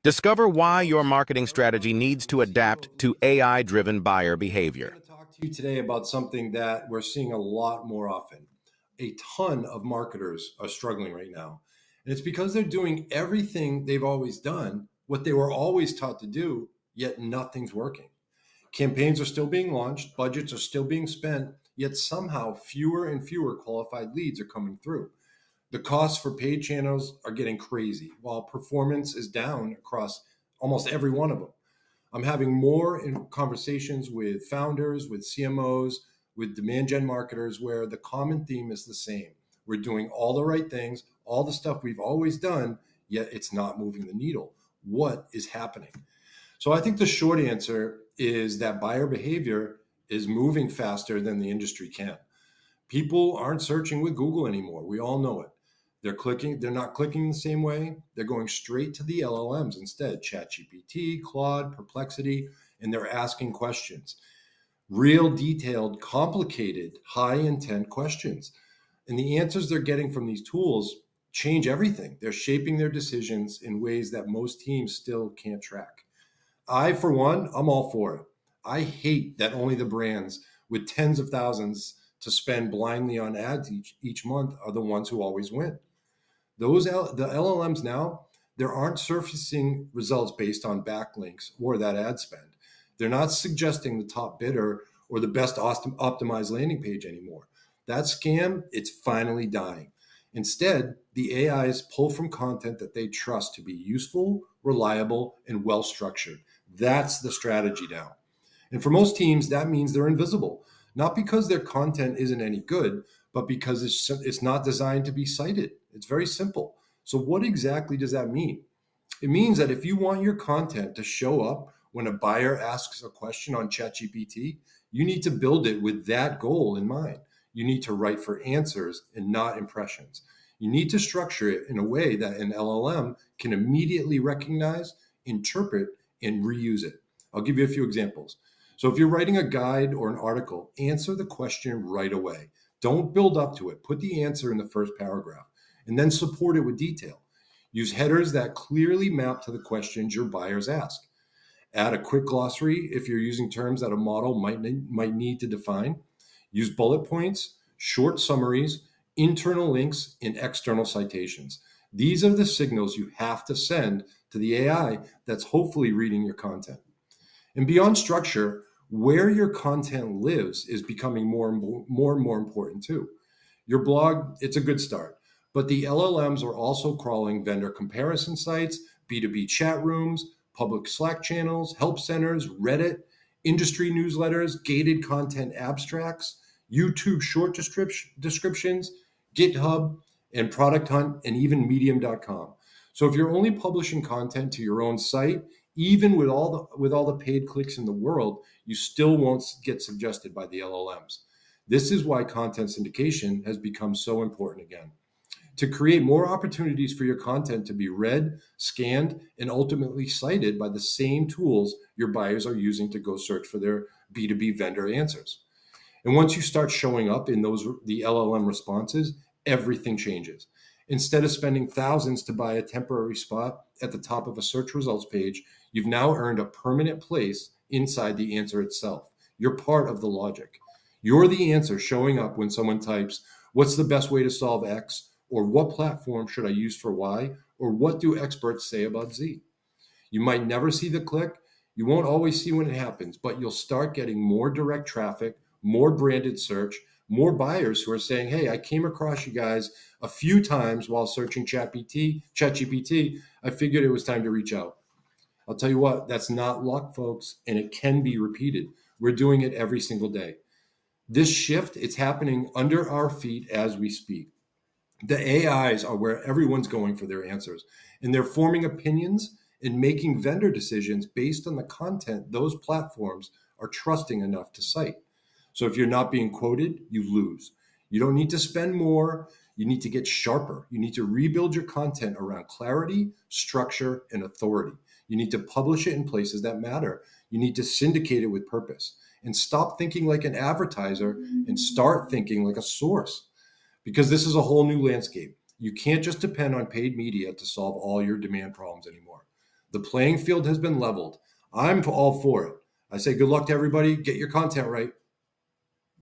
Discover why your marketing strategy needs to adapt to AI-driven buyer behavior. I'm going to talk to you today about something that we're seeing a lot more often. A ton of marketers are struggling right now. And it's because they're doing everything they've always done, what they were always taught to do, yet nothing's working. Campaigns are still being launched, budgets are still being spent, yet somehow fewer and fewer qualified leads are coming through. The costs for paid channels are getting crazy, while performance is down across almost every one of them. I'm having more conversations with founders, with CMOs, with demand gen marketers where the common theme is the same. We're doing all the right things, all the stuff we've always done, yet it's not moving the needle. What is happening? So I think the short answer is that buyer behavior is moving faster than the industry can. People aren't searching with Google anymore. We all know it. They're not clicking the same way. They're going straight to the LLMs instead, ChatGPT, Claude, Perplexity, and they're asking questions. Real, detailed, complicated, high intent questions. And the answers they're getting from these tools change everything. They're shaping their decisions in ways that most teams still can't track. For one, I'm all for it. I hate that only the brands with tens of thousands to spend blindly on ads each month are the ones who always win. The LLMs now, they aren't surfacing results based on backlinks or that ad spend. They're not suggesting the top bidder or the best optimized landing page anymore. That scam, it's finally dying. Instead, the AIs pull from content that they trust to be useful, reliable, and well structured. That's the strategy now. And for most teams, that means they're invisible, not because their content isn't any good, but because it's not designed to be cited. It's very simple. So, what exactly does that mean? It means that if you want your content to show up when a buyer asks a question on ChatGPT, you need to build it with that goal in mind. You need to write for answers and not impressions. You need to structure it in a way that an LLM can immediately recognize, interpret, and reuse it. I'll give you a few examples. So if you're writing a guide or an article, answer the question right away. Don't build up to it. Put the answer in the first paragraph and then support it with detail. Use headers that clearly map to the questions your buyers ask. Add a quick glossary if you're using terms that a model might need to define. Use bullet points, short summaries, internal links, and external citations. These are the signals you have to send to the AI that's hopefully reading your content. And beyond structure, where your content lives is becoming more and more important too. Your blog, it's a good start, but the LLMs are also crawling vendor comparison sites, B2B chat rooms, public Slack channels, help centers, Reddit, industry newsletters, gated content abstracts, YouTube short descriptions, GitHub, and Product Hunt, and even Medium.com. So if you're only publishing content to your own site, even with all the paid clicks in the world, you still won't get suggested by the LLMs. This is why content syndication has become so important again. To create more opportunities for your content to be read, scanned, and ultimately cited by the same tools your buyers are using to go search for their B2B vendor answers. And once you start showing up in the LLM responses, everything changes. Instead of spending thousands to buy a temporary spot at the top of a search results page, you've now earned a permanent place inside the answer itself. You're part of the logic. You're the answer showing up when someone types, "What's the best way to solve X?" or "What platform should I use for Y?" or "What do experts say about Z?" You might never see the click. You won't always see when it happens, but you'll start getting more direct traffic, more branded search, more buyers who are saying, "Hey, I came across you guys a few times while searching ChatGPT. I figured it was time to reach out." I'll tell you what, that's not luck, folks, and it can be repeated. We're doing it every single day. This shift, it's happening under our feet as we speak. The AIs are where everyone's going for their answers, and they're forming opinions and making vendor decisions based on the content those platforms are trusting enough to cite. So if you're not being quoted, you lose. You don't need to spend more. You need to get sharper. You need to rebuild your content around clarity, structure, and authority. You need to publish it in places that matter. You need to syndicate it with purpose and stop thinking like an advertiser and start thinking like a source, because this is a whole new landscape. You can't just depend on paid media to solve all your demand problems anymore. The playing field has been leveled. I'm all for it. I say good luck to everybody. Get your content right.